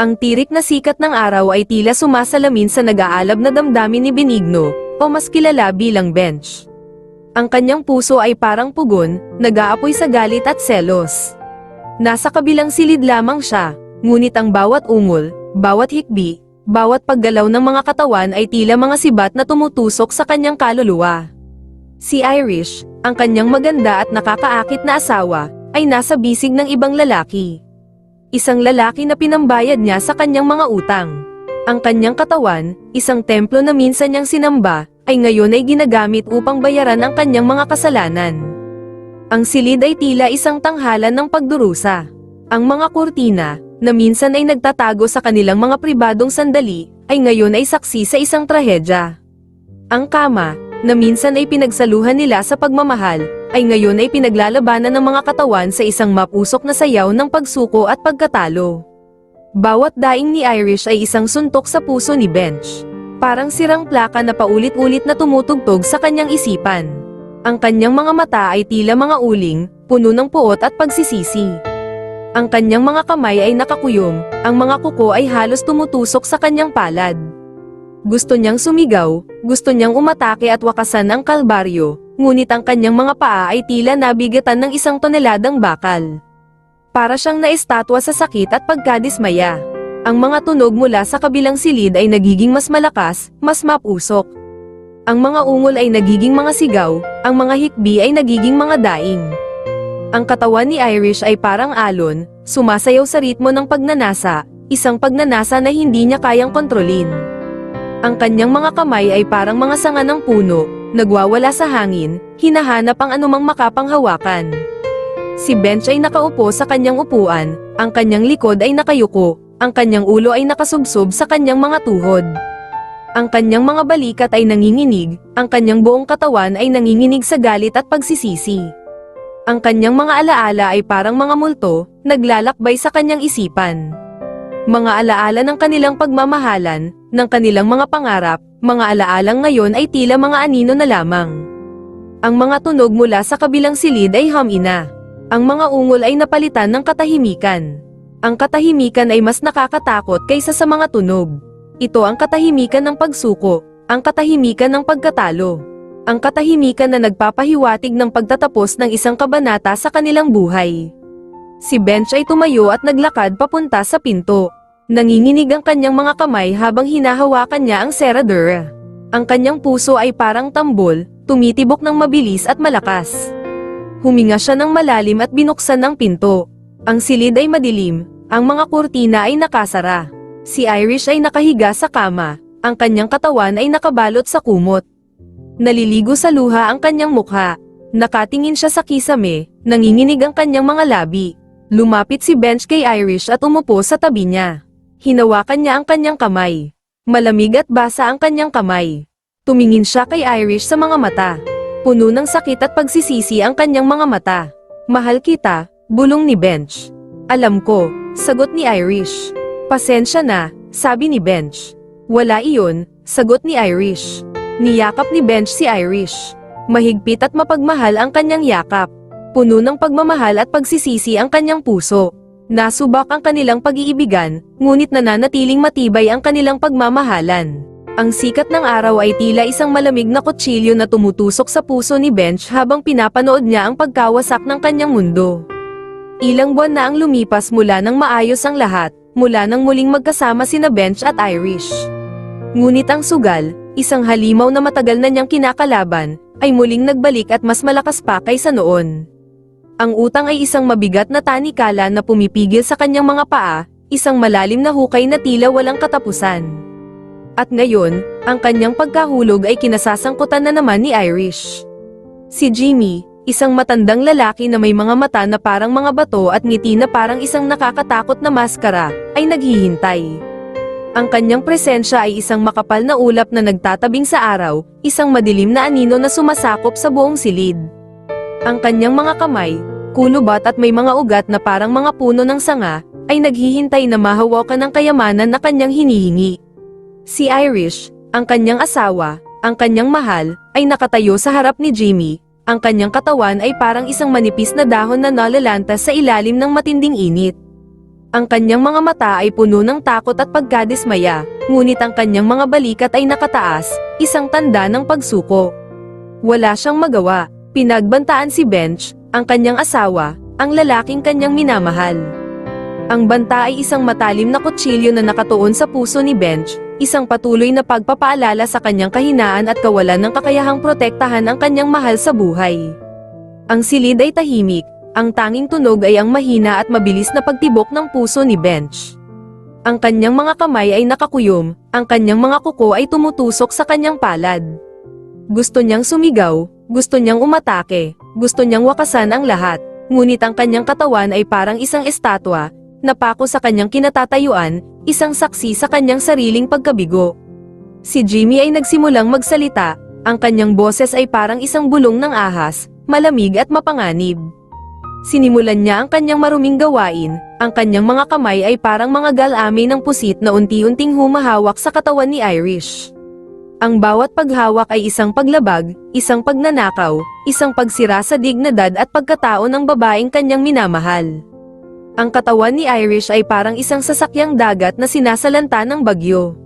Ang tirik na sikat ng araw ay tila sumasalamin sa nag-aalab na damdamin ni Benigno, o mas kilala bilang Bench. Ang kanyang puso ay parang pugon, nag-aapoy sa galit at selos. Nasa kabilang silid lamang siya, ngunit ang bawat ungol, bawat hikbi, bawat paggalaw ng mga katawan ay tila mga sibat na tumutusok sa kanyang kaluluwa. Si Irish, ang kanyang maganda at nakakaakit na asawa, ay nasa bisig ng ibang lalaki. Isang lalaki na pinambayad niya sa kanyang mga utang. Ang kanyang katawan, isang templo na minsan niyang sinamba, ay ngayon ay ginagamit upang bayaran ang kanyang mga kasalanan. Ang silid ay tila isang tanghalan ng pagdurusa. Ang mga kurtina, na minsan ay nagtatago sa kanilang mga pribadong sandali, ay ngayon ay saksi sa isang trahedya. Ang kama, na minsan ay pinagsaluhan nila sa pagmamahal, ay ngayon ay pinaglalabanan ng mga katawan sa isang mapusok na sayaw ng pagsuko at pagkatalo. Bawat daing ni Irish ay isang suntok sa puso ni Bench. Parang sirang plaka na paulit-ulit na tumutugtog sa kanyang isipan. Ang kanyang mga mata ay tila mga uling, puno ng puot at pagsisisi. Ang kanyang mga kamay ay nakakuyom, ang mga kuko ay halos tumutusok sa kanyang palad. Gusto niyang sumigaw, gusto niyang umatake at wakasan ang kalbaryo, ngunit ang kanyang mga paa ay tila nabigatan ng 1 toneladang bakal. Para siyang naestatwa sa sakit at pagkadismaya. Ang mga tunog mula sa kabilang silid ay nagiging mas malakas, mas mapusok. Ang mga ungol ay nagiging mga sigaw, ang mga hikbi ay nagiging mga daing. Ang katawan ni Irish ay parang alon, sumasayaw sa ritmo ng pagnanasa, isang pagnanasa na hindi niya kayang kontrolin. Ang kanyang mga kamay ay parang mga sanga ng puno, nagwawala sa hangin, hinahanap ang anumang makapanghawakan. Si Bench ay nakaupo sa kanyang upuan, ang kanyang likod ay nakayuko, ang kanyang ulo ay nakasubsob sa kanyang mga tuhod. Ang kanyang mga balikat ay nanginginig, ang kanyang buong katawan ay nanginginig sa galit at pagsisisi. Ang kanyang mga alaala ay parang mga multo, naglalakbay sa kanyang isipan. Mga alaala ng kanilang pagmamahalan, ng kanilang mga pangarap, mga alaalang ngayon ay tila mga anino na lamang. Ang mga tunog mula sa kabilang silid ay humina. Ang mga ungol ay napalitan ng katahimikan. Ang katahimikan ay mas nakakatakot kaysa sa mga tunog. Ito ang katahimikan ng pagsuko, ang katahimikan ng pagkatalo. Ang katahimikan na nagpapahiwatig ng pagtatapos ng isang kabanata sa kanilang buhay. Si Bench ay tumayo at naglakad papunta sa pinto. Nanginginig ang kanyang mga kamay habang hinahawakan niya ang seradura. Ang kanyang puso ay parang tambol, tumitibok ng mabilis at malakas. Huminga siya ng malalim at binuksan ang pinto. Ang silid ay madilim, ang mga kurtina ay nakasara. Si Irish ay nakahiga sa kama, ang kanyang katawan ay nakabalot sa kumot. Naliligo sa luha ang kanyang mukha. Nakatingin siya sa kisame, nanginginig ang kanyang mga labi. Lumapit si Bench kay Irish at umupo sa tabi niya. Hinawakan niya ang kanyang kamay. Malamig at basa ang kanyang kamay. Tumingin siya kay Irish sa mga mata. Puno ng sakit at pagsisisi ang kanyang mga mata. "Mahal kita," bulong ni Bench. "Alam ko," sagot ni Irish. "Pasensya na," sabi ni Bench. "Wala iyon," sagot ni Irish. Niyakap ni Bench si Irish. Mahigpit at mapagmahal ang kanyang yakap. Puno ng pagmamahal at pagsisisi ang kanyang puso. Nasubak ang kanilang pag-iibigan, ngunit nananatiling matibay ang kanilang pagmamahalan. Ang sikat ng araw ay tila isang malamig na kutsilyo na tumutusok sa puso ni Bench habang pinapanood niya ang pagkawasak ng kanyang mundo. Ilang buwan na ang lumipas mula nang maayos ang lahat, mula nang muling magkasama sina Bench at Irish. Ngunit ang sugal, isang halimaw na matagal na niyang kinakalaban, ay muling nagbalik at mas malakas pa kaysa noon. Ang utang ay isang mabigat na tanikala na pumipigil sa kanyang mga paa, isang malalim na hukay na tila walang katapusan. At ngayon, ang kanyang pagkahulog ay kinasasangkutan na naman ni Irish. Si Jimmy, isang matandang lalaki na may mga mata na parang mga bato at ngiti na parang isang nakakatakot na maskara, ay naghihintay. Ang kanyang presensya ay isang makapal na ulap na nagtatabing sa araw, isang madilim na anino na sumasakop sa buong silid. Ang kanyang mga kamay, kulubat at may mga ugat na parang mga puno ng sanga, ay naghihintay na mahawakan ang kayamanan na kanyang hinihingi. Si Irish, ang kanyang asawa, ang kanyang mahal, ay nakatayo sa harap ni Jimmy. Ang kanyang katawan ay parang isang manipis na dahon na nalalantas sa ilalim ng matinding init. Ang kanyang mga mata ay puno ng takot at pagkadismaya, ngunit ang kanyang mga balikat ay nakataas, isang tanda ng pagsuko. Wala siyang magawa, pinagbantaan si Bench, ang kanyang asawa, ang lalaking kanyang minamahal. Ang banta ay isang matalim na kutsilyo na nakatuon sa puso ni Bench, isang patuloy na pagpapaalala sa kanyang kahinaan at kawalan ng kakayahang protektahan ang kanyang mahal sa buhay. Ang silid ay tahimik, ang tanging tunog ay ang mahina at mabilis na pagtibok ng puso ni Bench. Ang kanyang mga kamay ay nakakuyom, ang kanyang mga kuko ay tumutusok sa kanyang palad. Gusto niyang sumigaw, gusto niyang umatake, gusto niyang wakasan ang lahat, ngunit ang kanyang katawan ay parang isang estatwa, napako sa kanyang kinatatayuan, isang saksi sa kanyang sariling pagkabigo. Si Jimmy ay nagsimulang magsalita, ang kanyang boses ay parang isang bulong ng ahas, malamig at mapanganib. Sinimulan niya ang kanyang maruming gawain, ang kanyang mga kamay ay parang mga galami ng pusit na unti-unting humahawak sa katawan ni Irish. Ang bawat paghawak ay isang paglabag, isang pagnanakaw, isang pagsira sa dignidad at pagkatao ng babaeng kanyang minamahal. Ang katawan ni Irish ay parang isang sasakyang dagat na sinasalanta ng bagyo.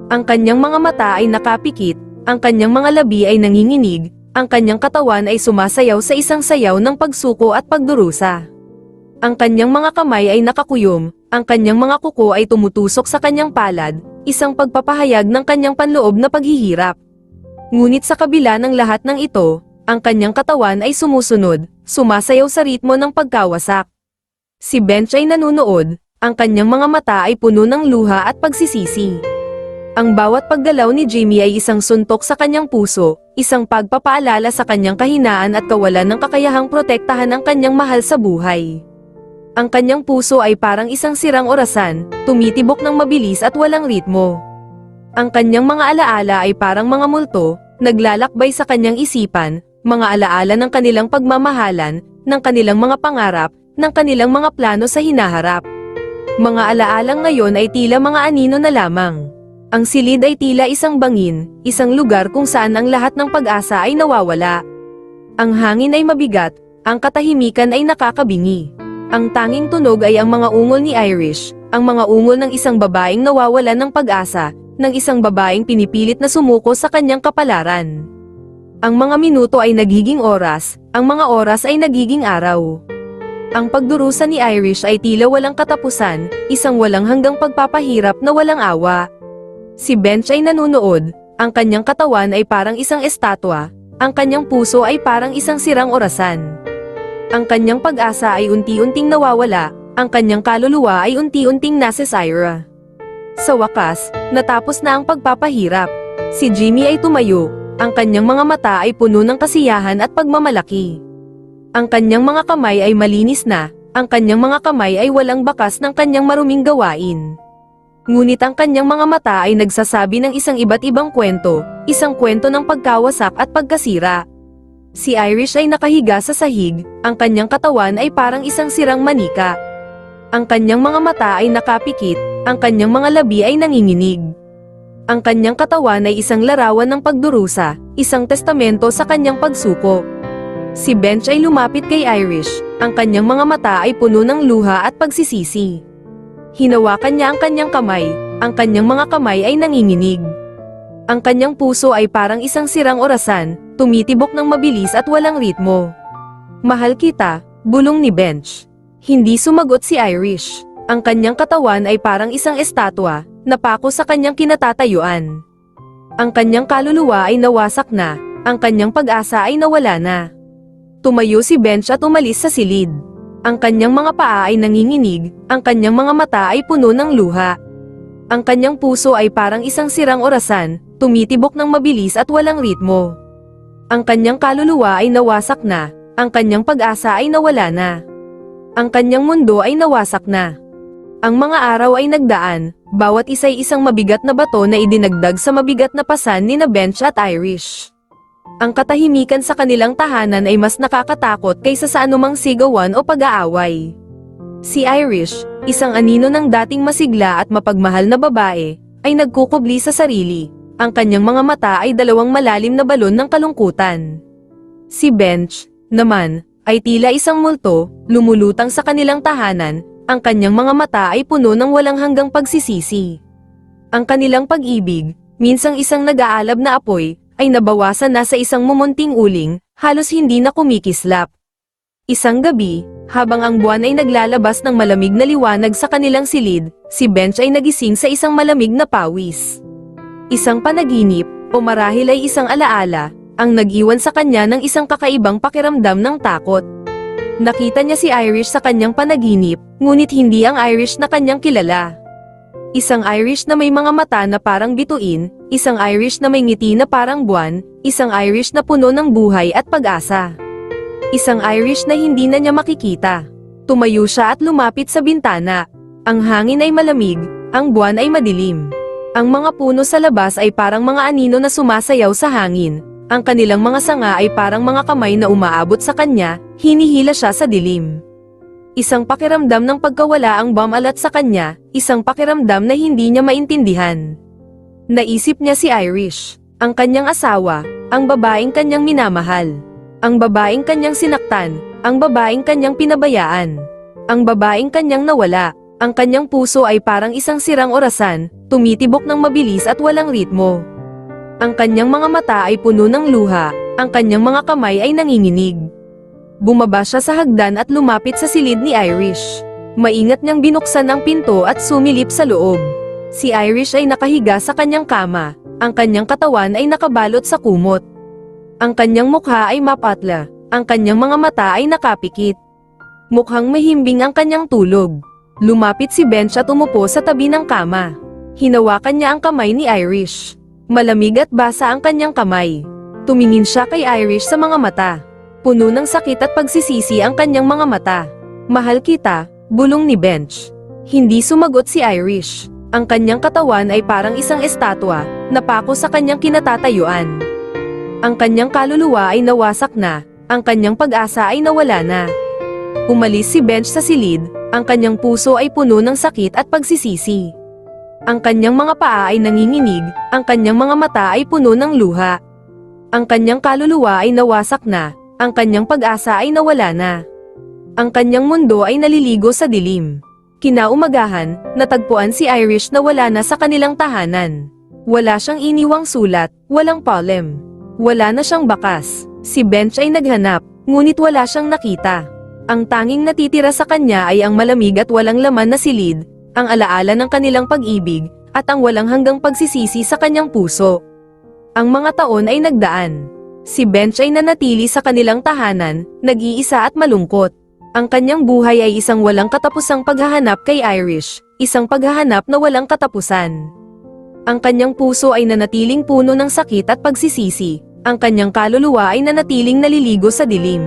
Ang kanyang mga mata ay nakapikit, ang kanyang mga labi ay nanginginig, ang kanyang katawan ay sumasayaw sa isang sayaw ng pagsuko at pagdurusa. Ang kanyang mga kamay ay nakakuyom, ang kanyang mga kuko ay tumutusok sa kanyang palad, isang pagpapahayag ng kanyang panloob na paghihirap. Ngunit sa kabila ng lahat ng ito, ang kanyang katawan ay sumusunod, sumasayaw sa ritmo ng pagkawasak. Si Bench ay nanunood, ang kanyang mga mata ay puno ng luha at pagsisisi. Ang bawat paggalaw ni Jimmy ay isang suntok sa kanyang puso, isang pagpapaalala sa kanyang kahinaan at kawalan ng kakayahang protektahan ang kanyang mahal sa buhay. Ang kanyang puso ay parang isang sirang orasan, tumitibok ng mabilis at walang ritmo. Ang kanyang mga alaala ay parang mga multo, naglalakbay sa kanyang isipan, mga alaala ng kanilang pagmamahalan, ng kanilang mga pangarap, ng kanilang mga plano sa hinaharap. Mga alaalang ngayon ay tila mga anino na lamang. Ang silid ay tila isang bangin, isang lugar kung saan ang lahat ng pag-asa ay nawawala. Ang hangin ay mabigat, ang katahimikan ay nakakabingi. Ang tanging tunog ay ang mga ungol ni Irish, ang mga ungol ng isang babaeng nawawalan ng pag-asa, ng isang babaeng pinipilit na sumuko sa kanyang kapalaran. Ang mga minuto ay nagiging oras, ang mga oras ay nagiging araw. Ang pagdurusa ni Irish ay tila walang katapusan, isang walang hanggang pagpapahirap na walang awa. Si Bench ay nanunood, ang kanyang katawan ay parang isang estatwa, ang kanyang puso ay parang isang sirang orasan. Ang kanyang pag-asa ay unti-unting nawawala, ang kanyang kaluluwa ay unti-unting nasisira. Sa wakas, natapos na ang pagpapahirap. Si Jimmy ay tumayo, ang kanyang mga mata ay puno ng kasiyahan at pagmamalaki. Ang kanyang mga kamay ay malinis na, ang kanyang mga kamay ay walang bakas ng kanyang maruming gawain. Ngunit ang kanyang mga mata ay nagsasabi ng isang iba't ibang kwento, isang kwento ng pagkawasak at pagkasira. Si Irish ay nakahiga sa sahig, ang kanyang katawan ay parang isang sirang manika. Ang kanyang mga mata ay nakapikit, ang kanyang mga labi ay nanginginig. Ang kanyang katawan ay isang larawan ng pagdurusa, isang testamento sa kanyang pagsuko. Si Bench ay lumapit kay Irish, ang kanyang mga mata ay puno ng luha at pagsisisi. Hinawakan niya ang kanyang kamay, ang kanyang mga kamay ay nanginginig. Ang kanyang puso ay parang isang sirang orasan, tumitibok ng mabilis at walang ritmo. Mahal kita, bulong ni Bench. Hindi sumagot si Irish. Ang kanyang katawan ay parang isang estatwa, napako sa kanyang kinatatayuan. Ang kanyang kaluluwa ay nawasak na, ang kanyang pag-asa ay nawala na. Tumayo si Bench at umalis sa silid. Ang kanyang mga paa ay nanginginig, ang kanyang mga mata ay puno ng luha. Ang kanyang puso ay parang isang sirang orasan, tumitibok ng mabilis at walang ritmo. Ang kanyang kaluluwa ay nawasak na, ang kanyang pag-asa ay nawala na. Ang kanyang mundo ay nawasak na. Ang mga araw ay nagdaan, bawat isa'y isang mabigat na bato na idinagdag sa mabigat na pasan ni Bench at Irish. Ang katahimikan sa kanilang tahanan ay mas nakakatakot kaysa sa anumang sigawan o pag-aaway. Si Irish, isang anino ng dating masigla at mapagmahal na babae, ay nagkukubli sa sarili. Ang kanyang mga mata ay dalawang malalim na balon ng kalungkutan. Si Bench, naman, ay tila isang multo, lumulutang sa kanilang tahanan, Ang kanyang mga mata ay puno ng walang hanggang pagsisisi. Ang kanilang pag-ibig, minsang isang nag-aalab na apoy, ay nabawasan na sa isang mumunting uling, halos hindi na kumikislap. Isang gabi, habang ang buwan ay naglalabas ng malamig na liwanag sa kanilang silid, si Bench ay nagising sa isang malamig na pawis. Isang panaginip, o marahil ay isang alaala, ang nag-iwan sa kanya ng isang kakaibang pakiramdam ng takot. Nakita niya si Irish sa kanyang panaginip, ngunit hindi ang Irish na kanyang kilala. Isang Irish na may mga mata na parang bituin, isang Irish na may ngiti na parang buwan, isang Irish na puno ng buhay at pag-asa. Isang Irish na hindi na niya makikita. Tumayo siya at lumapit sa bintana. Ang hangin ay malamig, ang buwan ay madilim. Ang mga puno sa labas ay parang mga anino na sumasayaw sa hangin. Ang kanilang mga sanga ay parang mga kamay na umaabot sa kanya, hinihila siya sa dilim. Isang pakiramdam ng pagkawala ang bumalat sa kanya, isang pakiramdam na hindi niya maintindihan. Naisip niya si Irish, ang kanyang asawa, ang babaeng kanyang minamahal. Ang babaeng kanyang sinaktan, ang babaeng kanyang pinabayaan. Ang babaeng kanyang nawala, ang kanyang puso ay parang isang sirang orasan, tumitibok ng mabilis at walang ritmo. Ang kanyang mga mata ay puno ng luha, ang kanyang mga kamay ay nanginginig. Bumaba siya sa hagdan at lumapit sa silid ni Irish. Maingat niyang binuksan ang pinto at sumilip sa loob. Si Irish ay nakahiga sa kanyang kama, ang kanyang katawan ay nakabalot sa kumot. Ang kanyang mukha ay mapatla, ang kanyang mga mata ay nakapikit. Mukhang mahimbing ang kanyang tulog. Lumapit si Bench at umupo sa tabi ng kama. Hinawakan niya ang kamay ni Irish. Malamig at basa ang kanyang kamay. Tumingin siya kay Irish sa mga mata. Puno ng sakit at pagsisisi ang kanyang mga mata. "Mahal kita," bulong ni Bench. Hindi sumagot si Irish. Ang kanyang katawan ay parang isang estatwa, napako sa kanyang kinatatayuan. Ang kanyang kaluluwa ay nawasak na, ang kanyang pag-asa ay nawala na. Umalis si Bench sa silid, ang kanyang puso ay puno ng sakit at pagsisisi. Ang kanyang mga paa ay nanginginig, ang kanyang mga mata ay puno ng luha. Ang kanyang kaluluwa ay nawasak na, ang kanyang pag-asa ay nawala na. Ang kanyang mundo ay naliligo sa dilim. Kinaumagahan, natagpuan si Irish na wala na sa kanilang tahanan. Wala siyang iniwang sulat, walang palem. Wala na siyang bakas. Si Bench ay naghanap, ngunit wala siyang nakita. Ang tanging natitira sa kanya ay ang malamig at walang laman na silid, ang alaala ng kanilang pag-ibig, at ang walang hanggang pagsisisi sa kanyang puso. Ang mga taon ay nagdaan. Si Bench ay nanatili sa kanilang tahanan, nag-iisa at malungkot. Ang kanyang buhay ay isang walang katapusang paghahanap kay Irish, isang paghahanap na walang katapusan. Ang kanyang puso ay nanatiling puno ng sakit at pagsisisi, ang kanyang kaluluwa ay nanatiling naliligo sa dilim.